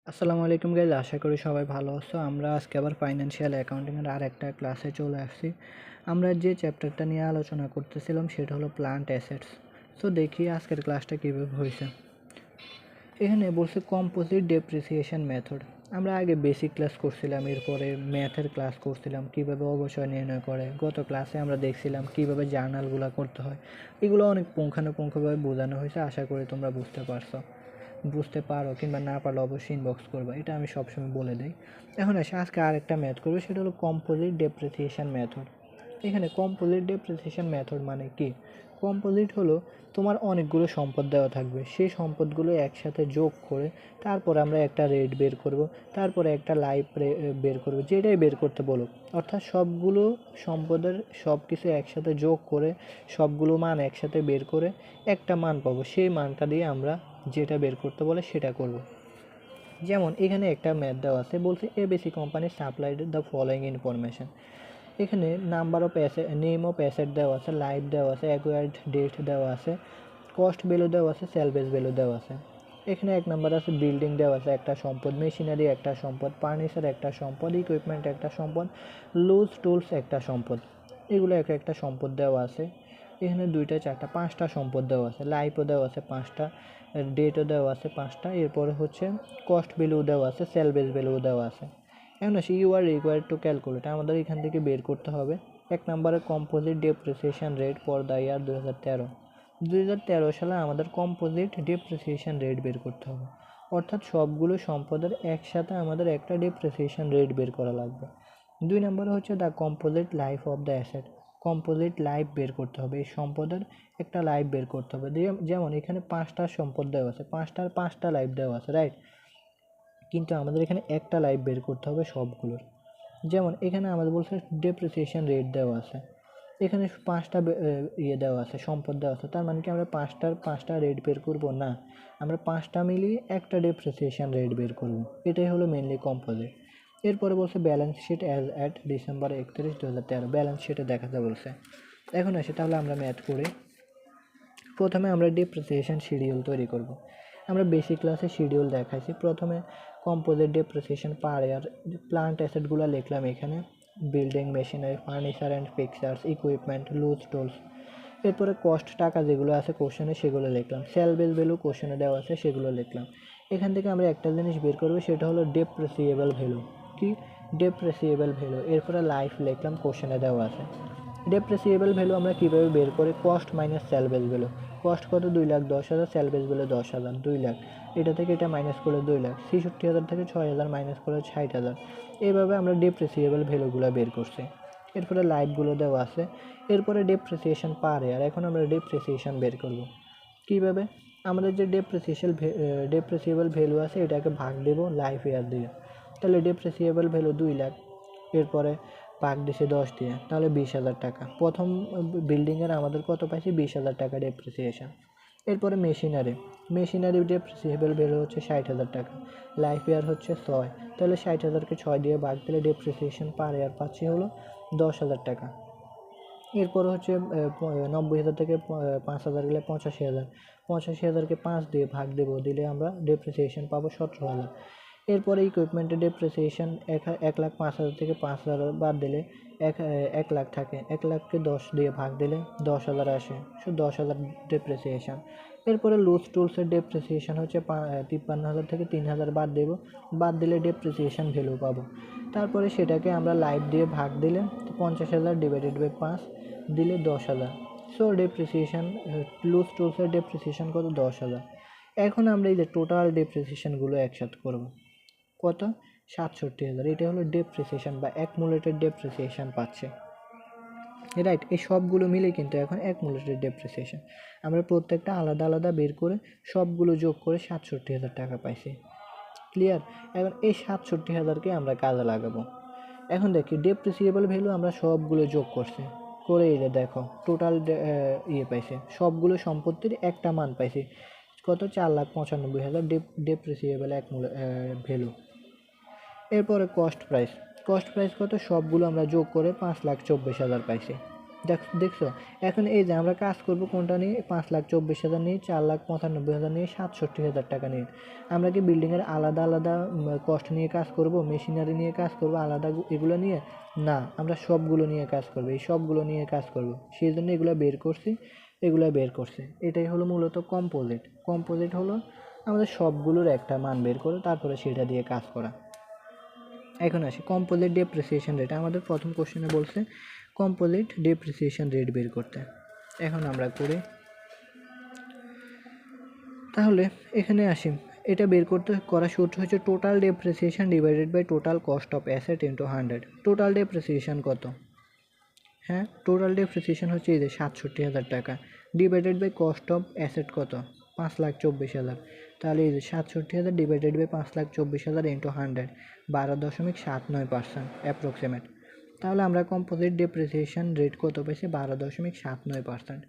আসসালামু আলাইকুম গাইজ, আশা করি সবাই ভালো আছো। আমরা আজকে আবার ফাইন্যান্সিয়াল অ্যাকাউন্টিংয়ের আর একটা ক্লাসে চলে আসছি। আমরা যে চ্যাপ্টারটা নিয়ে আলোচনা করতেছিলাম সেটা হলো প্লান্ট অ্যাসেটস। সো দেখি আজকের ক্লাসটা কীভাবে হয়েছে। এখানে বলছে কম্পোজিট ডেপ্রিসিয়েশন মেথড। আমরা আগে বেসিক ক্লাস করছিলাম, এরপরে ম্যাথের ক্লাস করছিলাম কীভাবে অবসর নির্ণয় করে। গত ক্লাসে আমরা দেখছিলাম কীভাবে জার্নালগুলো করতে হয়। এগুলো অনেক পুঙ্খানুপুঙ্খভাবে বোঝানো হয়েছে, আশা করি তোমরা বুঝতে পারো কিংবা না পারলে অবশ্যই ইনবক্স করবা, এটা আমি সবসময় বলে দিই। এখন আজকে আরেকটা ম্যাথ করবো, সেটা হলো কম্পোজিট ডেপ্রিসিয়েশন মেথড। এখানে কম্পোজিট ডেপ্রিসিয়েশন মেথড মানে কি? কম্পোজিট হলো তোমার অনেকগুলো সম্পদ দেওয়া থাকবে, সেই সম্পদগুলো একসাথে যোগ করে তারপর আমরা একটা রেট বের করব, তারপরে একটা লাইফ বের করব, যেটাই বের করতে বলো। অর্থাৎ সবগুলো সম্পদের সব কিছু একসাথে যোগ করে সবগুলো মান একসাথে বের করে একটা মান পাবো, সেই মানটা দিয়ে আমরা যেটা বের করতে বলে সেটা করব। যেমন এখানে একটা ম্যাথ দেওয়া আছে, বলছে ABC company supplied the following information. এখানে number of asset, name of asset দেওয়া আছে, লাইফ দেওয়া আছে, অ্যাকোয়ার্ড ডেট দেওয়া আছে, কস্ট ভ্যালু দেওয়া আছে, সেলভেজ ভ্যালু দেওয়া আছে। এখানে এক নাম্বার আছে বিল্ডিং দেওয়া আছে একটা সম্পদ, মেশিনারি একটা সম্পদ, ফার্নিচার একটা সম্পদ, ইকুইপমেন্ট একটা সম্পদ, লুজ টুলস একটা সম্পদ। এগুলো এক একটা সম্পদ দেওয়া আছে। এখানে 2টা 4টা 5টা সম্পদ দেওয়া আছে, লাইফও দেওয়া আছে 5টা, ডেটও দেওয়া আছে 5টা, এরপরে হচ্ছে কস্ট ভ্যালু দেওয়া আছে, সেলভেজ ভ্যালু দেওয়া আছে। এখন আসি you are required to calculate, আমাদের এখান থেকে বের করতে হবে এক নম্বরে composite depreciation rate for the year 2013 সালে আমাদের কম্পোজিট ডেপ্রিসিয়েশন রেট বের করতে হবে। অর্থাৎ সবগুলো সম্পদের একসাথে আমাদের একটা ডেপ্রিসিয়েশন রেট বের করা লাগবে। 2 নম্বরে হচ্ছে the composite life of the asset, composite life বের করতে হবে, এই সম্পদের একটা লাইফ বের করতে হবে। যেমন এখানে 5টা সম্পদ দেওয়া আছে, 5টা লাইফ দেওয়া আছে, রাইট? কিন্তু আমাদের এখানে একটা লাইফ বের করতে হবে সবগুলোর। যেমন এখানে আমাদের বলছে ডেপ্রিসিয়েশন রেট দেওয়া আছে, এখানে 5টা দেওয়া আছে, সম্পদ দেওয়া আছে, তার মানে কি আমরা 5টা রেট বের করব না, আমরা 5টা মিলিয়ে একটা ডেপ্রিসিয়েশন রেট বের করব। এটাই হলো মেনলি কম্পোজিট। এরপরে বলছে balance sheet as at December 31, 2013, balance শিটে দেখাতে বলছে। এখন আসে তাহলে আমরা ম্যাথ করি। প্রথমে আমরা ডেপ্রিসিয়েশন শিডিউল তৈরি করব। আমরা বেসিক ক্লাসে শিডিউল দেখাইছি। প্রথমে composite depreciation per year, plant অ্যাসেটগুলো লিখলাম এখানে, building, machinery, furniture and fixtures, equipment, loose tools. এরপরে কস্ট টাকা যেগুলো আছে কোশ্চেনে সেগুলো লিখলাম, সেলভেজ ভ্যালু কোশ্চেনে দেওয়া আছে সেগুলো লিখলাম। এখান থেকে আমরা একটা জিনিস বের করবো, সেটা হলো ডেপ্রিসিয়েবল ভ্যালু। কি? Depreciable value. এরপরে লাইফ লিখলাম, কোশ্চেনে দেওয়া আছে। ডেপ্রিসিয়েবল ভ্যালু আমরা কীভাবে বের করি? Cost minus সেলভেজ value. কস্ট কত? 2,10,000, সেলভেজ ভ্যালু 10,000, 2 লাখ। এটা থেকে এটা মাইনাস করলে 2 লাখ, 66,000 থেকে 6,000 মাইনাস করলে 60,000। এইভাবে আমরা ডেপ্রিসিয়েবল ভ্যালুগুলো বের করছি। এরপরে লাইফগুলো দেওয়া আছে। এরপরে ডেপ্রিসিয়েশন পার ইয়ার। এখন আমরা ডেপ্রিসিয়েশন বের করব কীভাবে? আমাদের যে ডেপ্রিসিয়েবল ভ্যালু আছে এটাকে ভাগ দেব লাইফ ইয়ার দিয়ে। তাহলে ডেপ্রিসিয়েবল ভ্যালু 2 লাখ, এরপরে ভাগ দিছে 10 দিয়ে, তাহলে 20,000 টাকা। প্রথম বিল্ডিংয়ের আমাদের কত পাইছি? 20,000 টাকা ডেপ্রিসিয়েশন। এরপরে মেশিনারি ডেপ্রিসিয়েবল ভ্যালু হচ্ছে 60,000 টাকা, লাইফ ইয়ার হচ্ছে 6, তাহলে 60,000কে 6 দিয়ে ভাগ দিলে ডেপ্রিসিয়েশন পার ইয়ার পাচ্ছি হলো 10,000 টাকা। এরপর হচ্ছে 90,000 থেকে 5,000 গেলে 85,000, 85,000কে 5 দিয়ে ভাগ দেবো, দিলে আমরা ডেপ্রিসিয়েশন পাবো 17,000। এরপরে ইকুইপমেন্টের ডেপ্রিসিয়েশন 1,05,000 থেকে 5,000 বাদ দিলে 1 লাখ থাকে, 1 লাখকে 10 দিয়ে ভাগ দিলে 10,000 আসে, 10,000 ডেপ্রিসিয়েশন। এরপরে লুজ টুলসের ডেপ্রিসিয়েশন হচ্ছে 53,000 থেকে 3,000 বাদ দিলে ডেপ্রিসিয়েশন ভ্যালু পাবো। তারপরে সেটাকে আমরা লাইফ দিয়ে ভাগ দিলে 50,000 ডিভাইডেড বাই 5 দিলে 10,000। সো ডেপ্রিসিয়েশন, লুজ টুলসের ডেপ্রিসিয়েশন কত? 10,000। এখন আমরা এই যে টোটাল ডেপ্রিসিয়েশনগুলো একসাথে করব, কত? 67,000। এটা হলো ডেপ্রিসিয়েশন বা অ্যাকুমুলেটেড ডেপ্রিসিয়েশন পাচ্ছে, রাইট? এই সবগুলো মিলে কিন্তু এখন অ্যাকুমুলেটেড ডেপ্রিসিয়েশন। আমরা প্রত্যেকটা আলাদা আলাদা বের করে সবগুলো যোগ করে 67,000 টাকা পাইছি। ক্লিয়ার? এখন এই 67,000কে আমরা কাজে লাগাবো। এখন দেখি ডেপ্রিসিয়েবল ভ্যালু আমরা সবগুলো যোগ করছি, করে এই যে দেখো টোটাল পাইছে, সবগুলো সম্পত্তির একটা মান পাইছি, কত? 4,95,000 ডেপ্রিসিয়েবল ভ্যালু। এরপরে কস্ট প্রাইস কত? সবগুলো আমরা যোগ করে 5,24,000 পাইছি। দেখছো এখন এই যে আমরা কাজ করব কোনটা নিয়ে, 5,24,000 নিয়ে, 4,95,000 নিয়ে, 67,000 টাকা নিয়ে। আমরা কি বিল্ডিংয়ের আলাদা আলাদা কস্ট নিয়ে কাজ করব, মেশিনারি নিয়ে কাজ করব আলাদা এগুলো নিয়ে? না, আমরা সবগুলো নিয়ে কাজ করব, এই সবগুলো নিয়ে কাজ করব, সেই জন্য এগুলো বের করছি, এগুলো বের করছি। এটাই হলো মূলত কম্পোজিট। কম্পোজিট হলো আমাদের সবগুলোর একটা মান বের করে তারপরে সেটা দিয়ে কাজ করা। এখন আসি কম্পোজিট ডেপ্রিসিয়েশন রেট। আমাদের প্রথম কোশ্চেনে বলছে কম্পোজিট ডেপ্রিসিয়েশন রেট বের করতে। এখন আমরা করি, তাহলে এখানে আসি। এটা বের করতে করা সূত্র হচ্ছে total depreciation divided by total cost of asset into 100। Total depreciation কত? হ্যাঁ, টোটাল ডেপ্রিসিয়েশন হচ্ছে এই যে 67,000 টাকা, divided by cost of asset কত? 5,24,000। তাহলে এই যে 67,000 ডিভাইডেড বাই 5,24,000 ইন্টু 100, 12.79% অ্যাপ্রক্সিমেট। তাহলে আমরা কম্পোজিট ডেপ্রিসিয়েশন রেট কত পেয়েছি? 12.79%।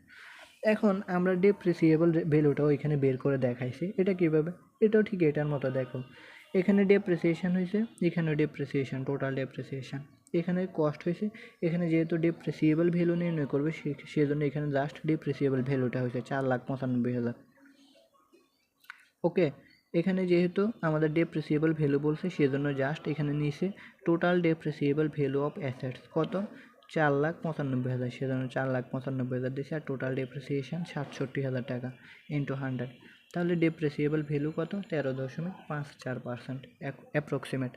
এখন আমরা ডেপ্রিসিয়েবল ভ্যালুটাও এখানে বের করে দেখাইছি। এটা কীভাবে? এটাও ঠিক এটার মতো। দেখো এখানে ডেপ্রিসিয়েশন হয়েছে, এখানেও ডেপ্রিসিয়েশন, টোটাল ডেপ্রিসিয়েশন। এখানে কস্ট হয়েছে, এখানে যেহেতু ডেপ্রিসিয়েবল ভ্যালু নির্ণয় করবে সেজন্য এখানে জাস্ট ডেপ্রিসিয়েবল ভ্যালুটা হয়েছে 4,95,000। ওকে, এখানে যেহেতু আমাদের ডেপ্রিসিয়েবল ভ্যালু বলছে সেজন্য জাস্ট এখানে নিচে total depreciable value of assets কত? 4,95,000, সেজন্য 4,95,000 দিয়েছে। আর টোটাল ডেপ্রিসিয়েশন 67,000 টাকা ইন্টু 100। তাহলে ডেপ্রিসিয়েবল ভ্যালু কত? 13.54% অ্যাপ্রক্সিমেট।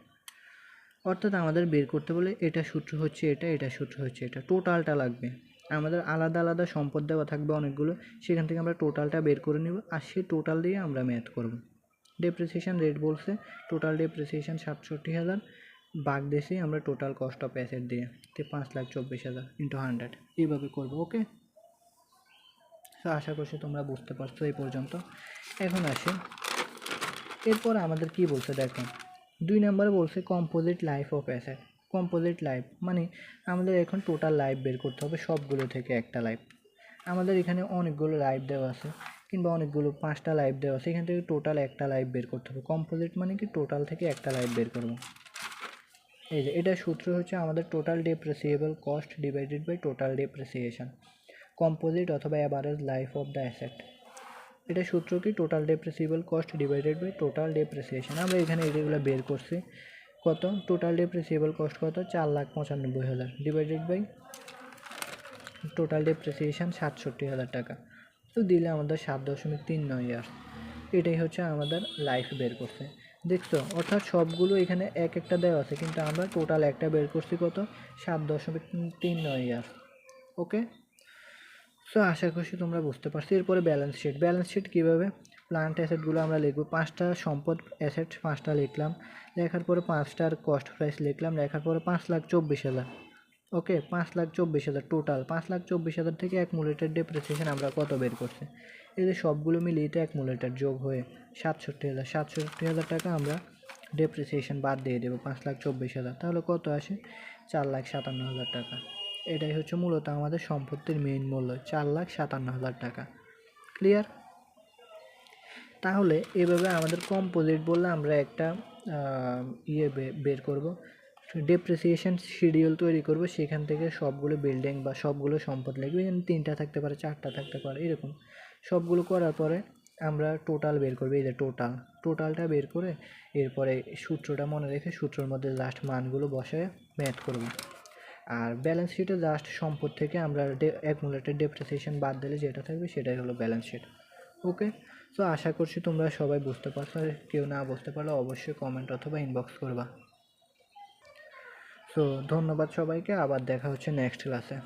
অর্থাৎ আমাদের বের করতে বলে এটা সূত্র হচ্ছে এটা, এটা সূত্র হচ্ছে এটা, টোটালটা লাগবে। আমাদের আলাদা আলাদা সম্পদ দেওয়া থাকবে অনেকগুলো, সেখান থেকে আমরা টোটালটা বের করে নেব, আর সেই টোটাল দিয়ে আমরা ম্যাথ করব। ডেপ্রিসিয়েশন রেট বলছে টোটাল ডেপ্রিসিয়েশন 67,000, বাদ দিয়েছি আমরা টোটাল কস্ট অফ অ্যাসেট দিয়ে, 5,24,000 ইন্টু 100, এইভাবে করবো। ওকে, তো আশা করছি তোমরা বুঝতে পারছো এই পর্যন্ত। এখন আসি, এরপর আমাদের কি বলছে দেখো, 2 নম্বরে বলছে composite life of asset. Composite life মানে আমাদের এখন টোটাল লাইফ বের করতে হবে সবগুলো থেকে একটা লাইফ। আমাদের এখানে অনেকগুলো লাইফ দেওয়া আছে, কিংবা অনেকগুলো 5টা লাইফ দেওয়া আছে, এখান থেকে টোটাল একটা লাইফ বের করতে হবে। কম্পোজিট মানে কি টোটাল থেকে একটা লাইফ বের করবো। এই যে এটা সূত্র হচ্ছে আমাদের total depreciable cost divided by total depreciation, composite অথবা average life of the asset. এটা সূত্র কি? Total depreciable cost divided by total depreciation. আমরা এখানে এগুলো বের করছি কত? টোটাল ডেপ্রিসিয়েবল কস্ট কত? 4,95,000 ডিভাইডেড বাই টোটাল ডেপ্রিসিয়েশন 67,000 টাকা। তো দিলে আমাদের 7.39 ইয়ার্স। এটাই হচ্ছে আমাদের লাইফ বের করছে। দেখছো, অর্থাৎ সবগুলো এখানে এক একটা দেওয়া আছে, কিন্তু আমরা টোটাল একটা বের করছি কত? 7.39 ইয়ার্স। ওকে, সো আশা করছি তোমরা বুঝতে পারছো। এরপরে ব্যালেন্স শিট। ব্যালেন্স শিট কীভাবে? প্লান্ট অ্যাসেটগুলো আমরা লিখবো, 5টা সম্পদ অ্যাসেট 5টা লিখলাম, লেখার পরে 5টার কস্ট প্রাইস লিখলাম, লেখার পরে 5,24,000। ওকে, 5,24,000 টোটাল। 5,24,000 থেকে অ্যাকুমুলেটেড ডেপ্রিসিয়েশন আমরা কত বের করছি? এই যে সবগুলো মিলিয়ে তো অ্যাকুমুলেটেড যোগ হয়ে 67,000, 67,000 টাকা আমরা ডেপ্রিসিয়েশন বাদ দিয়ে দেবো 5,24,000। তাহলে কত আসে? 4,57,000 টাকা। এটাই হচ্ছে মূলত আমাদের সম্পত্তির মেইন মূল্য, 4,57,000 টাকা। ক্লিয়ার? তাহলে এভাবে আমাদের কম্পোজিট বললে আমরা একটা বের করব, ডেপ্রিসিয়েশন শিডিউল তৈরি করব, সেখান থেকে সবগুলো বিল্ডিং বা সবগুলো সম্পদ লিখবে, 3টা থাকতে পারে, 4টা থাকতে পারে, এরকম সবগুলো করার পরে আমরা টোটাল বের করবো। এই যে টোটালটা বের করে এরপরে সূত্রটা মনে রেখে সূত্রের মধ্যে লাস্ট মানগুলো বসায় ম্যাথ করব। আর ব্যালেন্স শিটে জাস্ট সম্পদ থেকে আমরা অ্যাকুমুলেটেড ডেপ্রিসিয়েশন বাদ দিলে যেটা থাকবে সেটাই হলো ব্যালেন্স শিট। ওকে, সো আশা করছি তোমরা সবাই বুঝতে পারছো। আর কেউ না বুঝতে পারলে অবশ্যই কমেন্ট অথবা ইনবক্স করবা। সো ধন্যবাদ সবাইকে, আবার দেখা হচ্ছে নেক্সট ক্লাসে।